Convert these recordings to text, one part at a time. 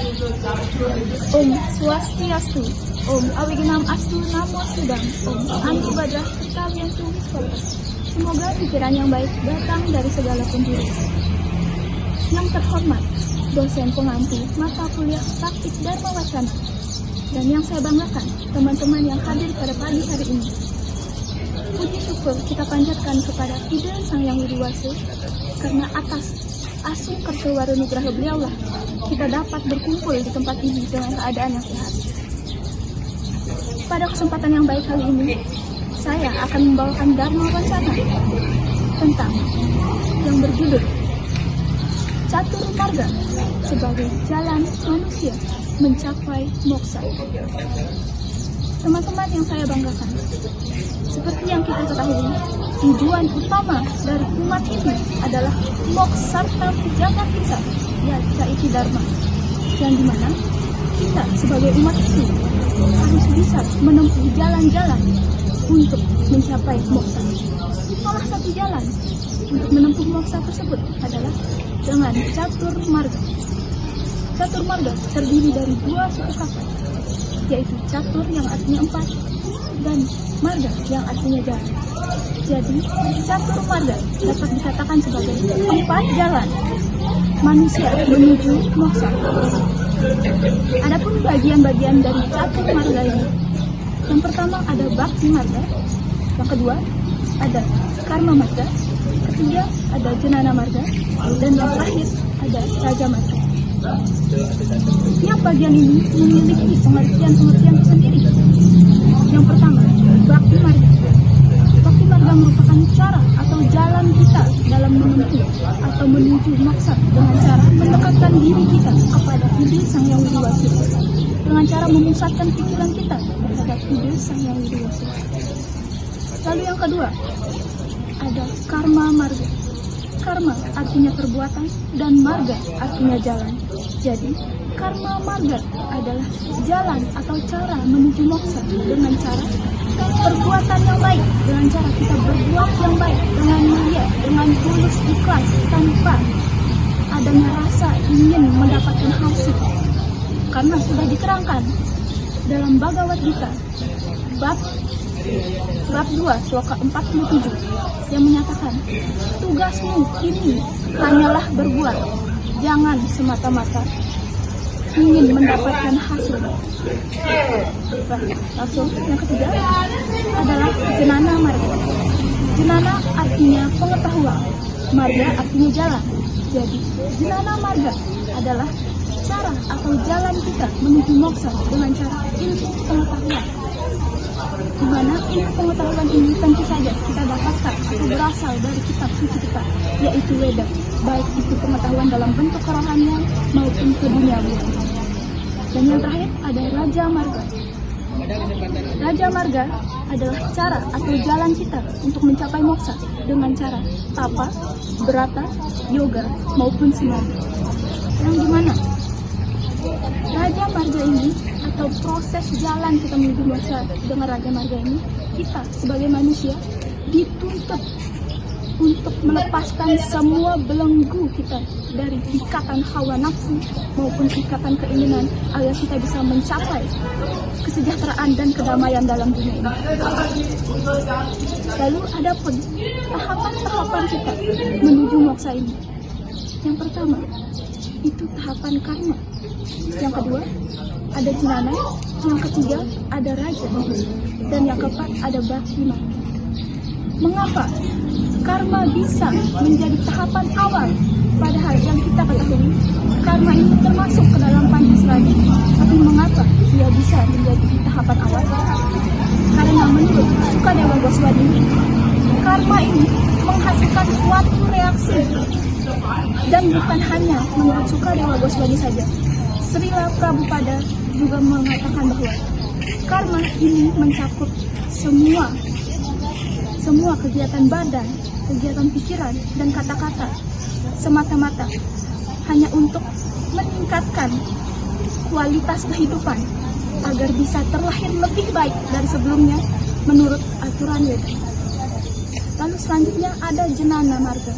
Om Swastiastu, Om Awigenam Astu Namo Sedang, Om Anti Badrah Kalian Tulis Kota. Semoga pikiran yang baik datang dari segala penjuru. Yang terhormat, dosen pengampu mata kuliah praktik Dharma Wacana. Dan yang saya banggakan, teman-teman yang hadir pada pagi hari ini. Puji syukur kita panjatkan kepada Ide Sang Yang Widi Wase, karena atas asung kertewaru nugraha beliaulah kita dapat berkumpul di tempat ini dengan keadaan yang sehat. Pada kesempatan yang baik kali ini, saya akan membawakan Dharma Wacana tentang yang berjudul Catur Marga sebagai jalan manusia mencapai moksa. Teman-teman yang saya banggakan, seperti yang kita ketahui, tujuan utama dari umat ini adalah moksarta pujangga kita, yaitu Dharma, yang dimana kita sebagai umat itu harus bisa menempuh jalan-jalan untuk mencapai moksa. Salah satu jalan untuk menempuh moksa tersebut adalah dengan catur marga. Catur marga terdiri dari dua suku kata, yaitu catur yang artinya 4 dan marga yang artinya jalan. Jadi, catur marga dapat dikatakan sebagai 4 jalan manusia menuju moksa. Adapun bagian-bagian dari catur marga ini, yang pertama ada bakti marga, yang kedua ada karma marga, ketiga ada jenana marga, dan yang terakhir ada raja marga. Setiap bagian ini memiliki pengertian-pengertian tersendiri. Yang pertama, bakti marga. Bakti marga merupakan cara atau jalan kita dalam menempuh atau menuju moksa dengan cara mendekatkan diri kita kepada Ide Sang Yang Widi Wase, dengan cara memusatkan pikiran kita terhadap Ide Sang Yang Widi Wase. Lalu yang kedua, ada karma marga. Karma artinya perbuatan dan marga artinya jalan. Jadi, karma marga adalah jalan atau cara menuju moksa dengan cara perbuatan yang baik, dengan cara kita berbuat yang baik dengan mulia, dengan tulus ikhlas tanpa adanya rasa ingin mendapatkan hasil. Karena sudah diterangkan dalam Bhagavad Gita bab 2 sloka 47 yang menyatakan, tugasmu kini hanyalah berbuat, jangan semata-mata ingin mendapatkan hasil. Langsung yang ketiga adalah jenana marga. Jenana artinya pengetahuan, marga artinya jalan. Jadi jenana marga adalah cara atau jalan kita menuju moksa dengan cara ilmu pengetahuan, di mana ilmu pengetahuan ini tentu saja kita dapatkan atau berasal dari kitab suci kita, yaitu Weda, baik itu pengetahuan dalam bentuk kerohanian maupun keduniawian. Dan yang terakhir ada Raja Marga. Raja Marga adalah cara atau jalan kita untuk mencapai moksa dengan cara tapa, berata, yoga maupun samadhi. Yang dimana Raja Marga ini atau proses jalan kita menuju moksa dengan Raja Marga ini, kita sebagai manusia dituntut untuk melepaskan semua belenggu kita dari ikatan hawa nafsu maupun ikatan keinginan agar kita bisa mencapai kesejahteraan dan kedamaian dalam dunia ini. Lalu ada pun tahapan-tahapan kita menuju moksa ini. Yang pertama itu tahapan karma, yang kedua ada jenana, yang ketiga ada raja, dan yang keempat ada bakti marga. Mengapa karma bisa menjadi tahapan awal? Padahal yang kita ketahui, karma ini termasuk ke dalam Pancasila. Tapi mengapa dia bisa menjadi tahapan awal? Karena menurut Sukadewa Goswami, karma ini menghasilkan suatu reaksi. Dan bukan hanya menurut Sukadewa Goswami saja, Srila Prabhupada juga mengatakan bahwa karma ini mencakup semua kegiatan badan, kegiatan pikiran, dan kata-kata, semata-mata hanya untuk meningkatkan kualitas kehidupan agar bisa terlahir lebih baik dari sebelumnya menurut aturan Weda. Lalu selanjutnya ada jenana marga.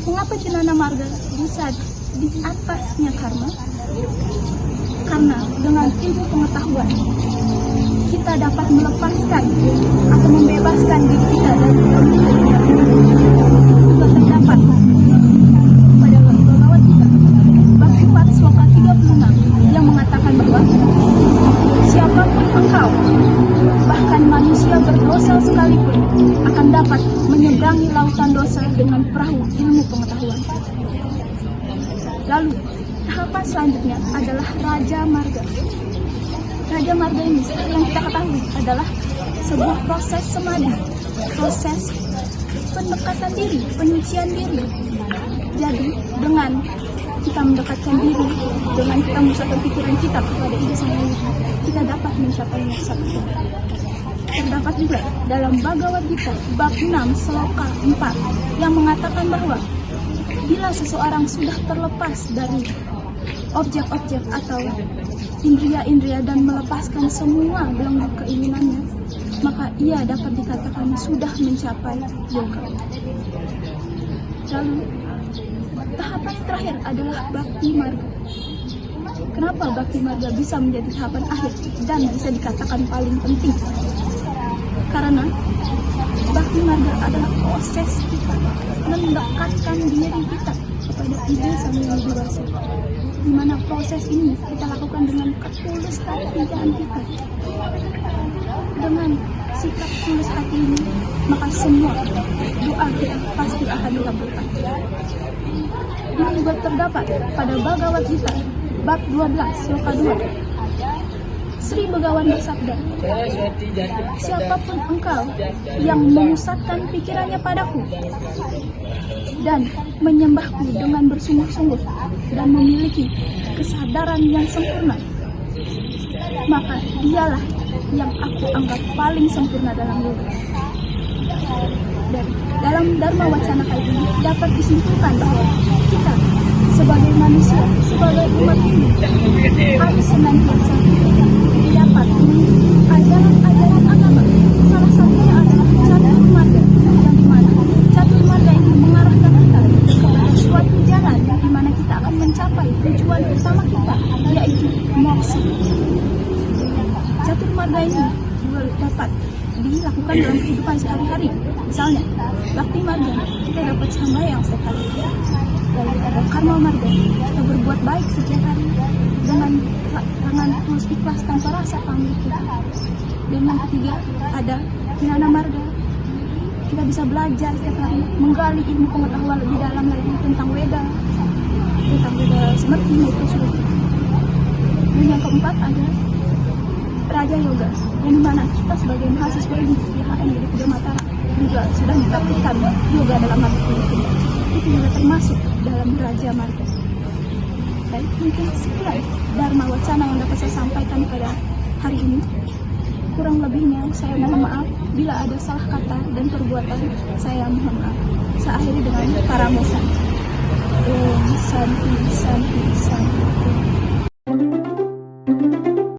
Mengapa jenana marga bisa di atasnya karma? dengan ilmu pengetahuan kita dapat melepaskan atau membebaskan diri kita dari dunia. Juga terdapat pada bawah kita bab 4 sloka 36 yang mengatakan bahwa siapapun engkau, bahkan manusia berdosa sekalipun, akan dapat menyeberangi lautan dosa dengan perahu ilmu pengetahuan. Lalu tahapan selanjutnya adalah Raja Marga. Raja Marga ini seperti yang kita ketahui adalah sebuah proses semadi, proses pendekatan diri, penyucian diri. Jadi dengan kita mendekatkan diri, dengan kita memusatkan pikiran kita kepada Ida Sang Hyang Widi, kita dapat mencapai moksa. Terdapat juga dalam Bhagavad Gita bab 6 sloka 4 yang mengatakan bahwa bila seseorang sudah terlepas dari objek-objek atau indria-indria dan melepaskan semua belenggu keinginannya, maka ia dapat dikatakan sudah mencapai yoga. Lalu tahapan terakhir adalah Bhakti Marga. Kenapa Bhakti Marga bisa menjadi tahapan akhir dan bisa dikatakan paling penting? Karena Bhakti Marga adalah proses kita mendekatkan diri kita kepada Ida Sang Hyang Widi Wasa, di mana proses ini kita lakukan dengan ketulus hati kita. Dengan sikap tulus hati ini, maka semua doa kita pasti akan dikabulkan. Ini juga terdapat pada Bhagavad Gita bab 12 sloka 2. Sri Begawan bersabda, siapapun engkau yang memusatkan pikirannya padaku dan menyembahku dengan bersungguh-sungguh dan memiliki kesadaran yang sempurna, maka dialah yang aku anggap paling sempurna dalam yoga. Dan dalam Dharma Wacana kali ini dapat disimpulkan bahwa kita sebagai manusia, sebagai umat Hindu, harus senantiasa dapat ajaran-ajaran agama. Salah satunya adalah Catur Marga, yang dimana Catur Marga ini mengarahkan kita kepada suatu jalan yang dimana kita akan mencapai tujuan utama kita, yaitu moksha. Catur Marga ini juga dapat dilakukan dalam kehidupan sehari-hari. Misalnya, Bhakti Marga, kita dapat sembahyang setiap hari. Lalu ada Karma Marga, kita berbuat baik setiap hari dengan tulus ikhlas tanpa rasa pamrih kita. Dan yang ketiga ada Jnana Marga, kita bisa belajar setiap hari, menggali ilmu pengetahuan lebih dalam lagi tentang Weda seperti itu sudah. Dan yang keempat ada Raja Yoga, yang dimana kita sebagai mahasiswa di IHN di Kuda Mataram juga sudah mempraktikkan yoga dalam arti itu juga termasuk dalam Raja Marga. Baik, mungkin sekian Dharma Wacana yang dapat saya sampaikan pada hari ini. Kurang lebihnya saya mohon maaf bila ada salah kata dan perbuatan, saya mohon maaf. Saya akhiri dengan paramosan. Om Santi Santi Santi.